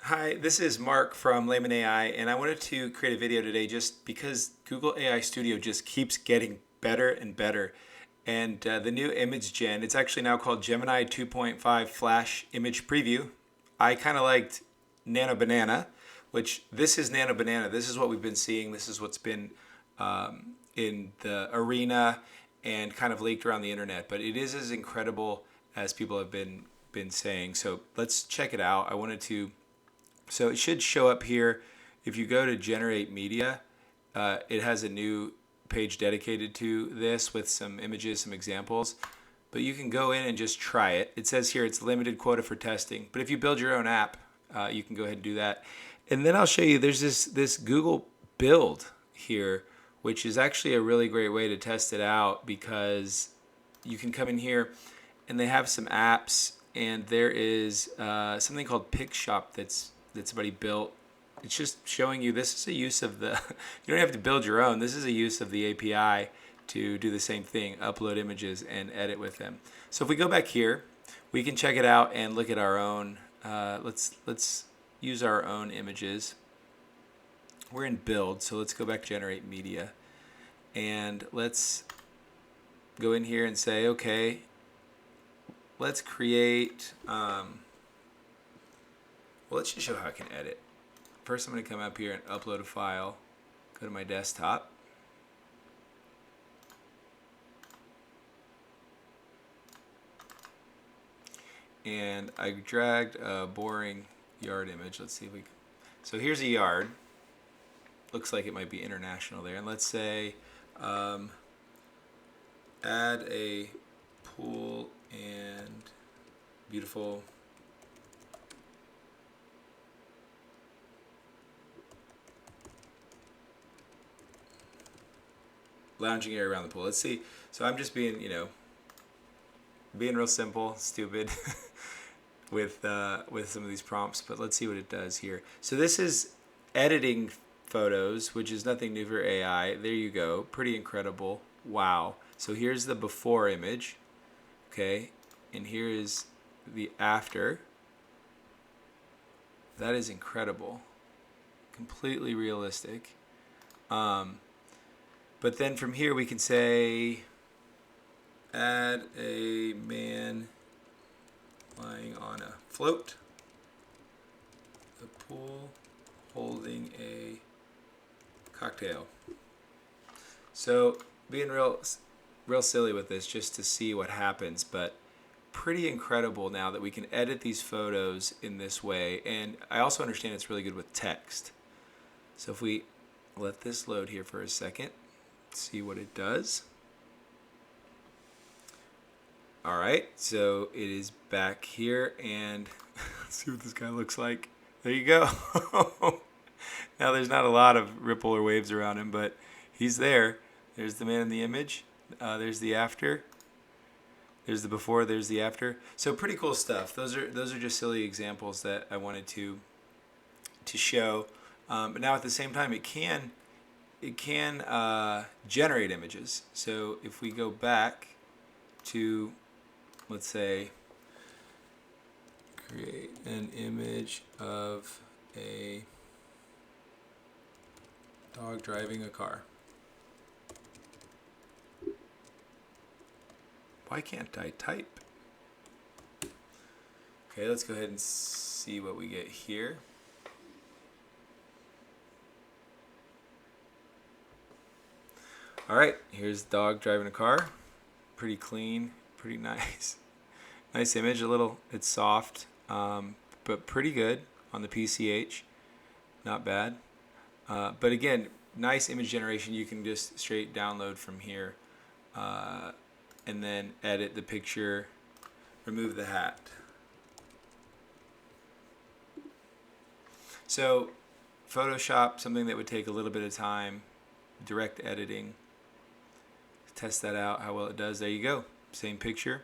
Hi, this is Mark from Layman AI, and I wanted to create a video today just because Google AI Studio just keeps getting better and better. And the new image gen, it's actually now called Gemini 2.5 Flash Image Preview. I kind of liked Nano Banana, which this is Nano Banana. This is what we've been seeing. This is what's been in the arena and kind of leaked around the internet. But it is as incredible as people have been saying. So let's check it out. So it should show up here. If you go to generate media, it has a new page dedicated to this with some images, some examples. But you can go in and just try it. It says here it's limited quota for testing. But if you build your own app, you can go ahead and do that. And then I'll show you there's this Google build here, which is actually a really great way to test it out because you can come in here and they have some apps, and there is something called Pick Shop that somebody built. It's just showing you this is a use of the, you don't have to build your own. This is a use of the API to do the same thing, upload images and edit with them. So if we go back here, we can check it out and look at our own, let's use our own images. We're in build, so let's go back to generate media. And let's go in here and say, okay, let's create, well, let's just show how I can edit. First, I'm going to come up here and upload a file. Go to my desktop. And I dragged a boring yard image. Let's see if we can. So here's a yard. Looks like it might be international there. And let's say add a pool and beautiful lounging area around the pool. Let's see. So I'm just being, being real simple, stupid with some of these prompts, but let's see what it does here. So this is editing photos, which is nothing new for AI. There you go. Pretty incredible. Wow. So here's the before image. Okay. And here is the after. That is incredible. Completely realistic. But then from here we can say add a man lying on a float, the pool holding a cocktail. So being real silly with this just to see what happens, but pretty incredible now that we can edit these photos in this way. And I also understand it's really good with text. So if we let this load here for a second, see what it does. All right, so it is back here, and let's see what this guy looks like. There you go. Now there's not a lot of ripple or waves around him, but he's there. There's the man in the image. There's the after. There's the before. There's the after. So pretty cool stuff. Those are just silly examples that I wanted to show. But now at the same time, it can generate images. So if we go back to, let's say, create an image of a dog driving a car. Why can't I type? Okay, let's go ahead and see what we get here. All right, here's the dog driving a car. Pretty clean, pretty nice. Nice image, it's soft, but pretty good on the PCH. Not bad. But again, nice image generation. You can just straight download from here and then edit the picture, remove the hat. So Photoshop, something that would take a little bit of time, direct editing. Test that out, how well it does. There you go. Same picture.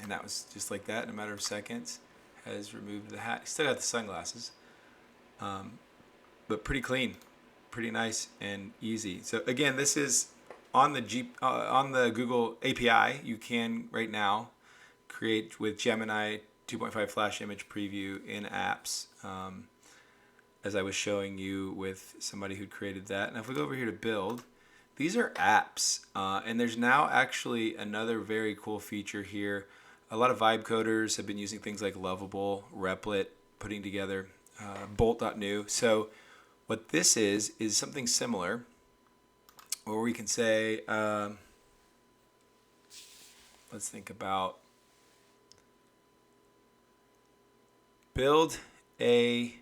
And that was just like that in a matter of seconds. Has removed the hat. Still got the sunglasses. But pretty clean. Pretty nice and easy. So again, this is on the Google API. You can right now create with Gemini 2.5 flash image preview in apps, as I was showing you with somebody who created that. Now if we go over here to build, these are apps, and there's now actually another very cool feature here. A lot of vibe coders have been using things like Lovable, Replit, putting together bolt.new. So what this is something similar, where we can say, let's think about, build a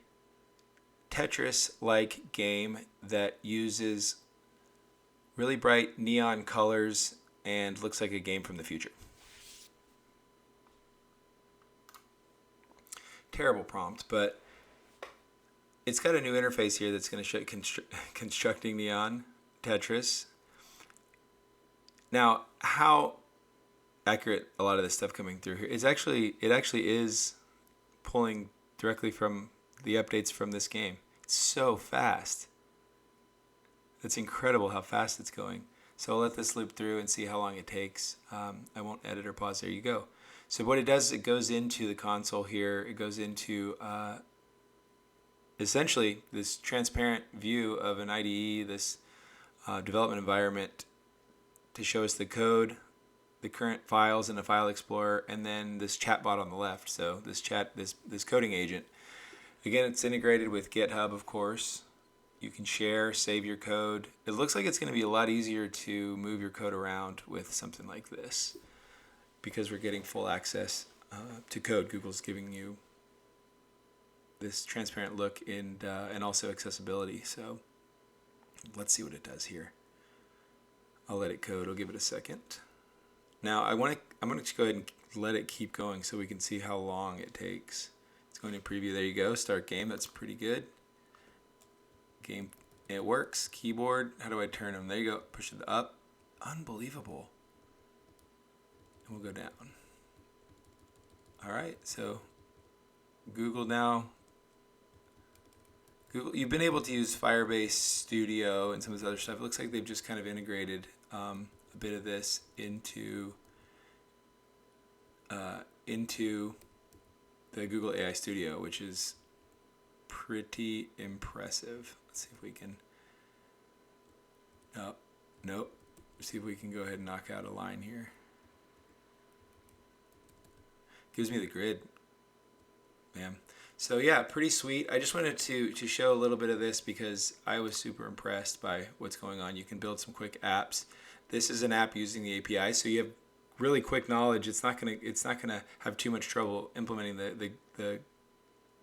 Tetris-like game that uses really bright neon colors and looks like a game from the future. Terrible prompt, but it's got a new interface here that's going to show constructing neon Tetris. Now, how accurate a lot of this stuff coming through here is actually, it actually is pulling directly from the updates from this game. It's so fast. It's incredible how fast it's going. So I'll let this loop through and see how long it takes. I won't edit or pause. There you go. So what it does is it goes into the console here. It goes into essentially this transparent view of an IDE, this development environment, to show us the code, the current files in the file explorer, and then this chatbot on the left. So this coding agent. Again, it's integrated with GitHub, of course. You can share, save your code. It looks like it's going to be a lot easier to move your code around with something like this, because we're getting full access to code. Google's giving you this transparent look and also accessibility. So let's see what it does here. I'll let it code. I'll give it a second. Now I'm going to go ahead and let it keep going so we can see how long it takes. It's going to preview. There you go. Start game. That's pretty good. Game. It works. Keyboard. How do I turn them? There you go. Push it up. Unbelievable. And we'll go down. All right. So Google now. Google. You've been able to use Firebase Studio and some of this other stuff. It looks like they've just kind of integrated a bit of this into the Google AI Studio, which is pretty impressive. Let's see if we can. Oh, nope. Let's see if we can go ahead and knock out a line here. Gives me the grid. Man. So yeah, pretty sweet. I just wanted to show a little bit of this because I was super impressed by what's going on. You can build some quick apps. This is an app using the API, so you have really quick knowledge. It's not gonna have too much trouble implementing the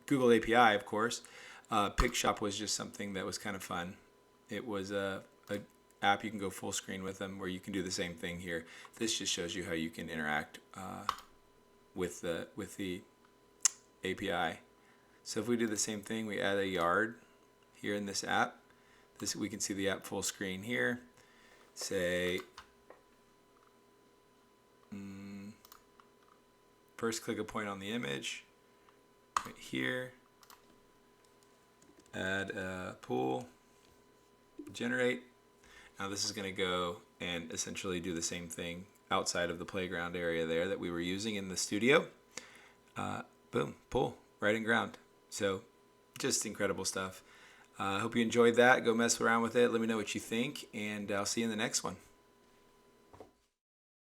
Google API, of course. PicShop was just something that was kind of fun. It was a app you can go full screen with them, where you can do the same thing here. This just shows you how you can interact with the API. So if we do the same thing, we add a yard here in this app. We can see the app full screen here. Say first click a point on the image right here. Add a pool. Generate. Now this is going to go and essentially do the same thing outside of the playground area there that we were using in the studio. Boom, pool, right in ground. So just incredible stuff. I hope you enjoyed that. Go mess around with it. Let me know what you think, and I'll see you in the next one.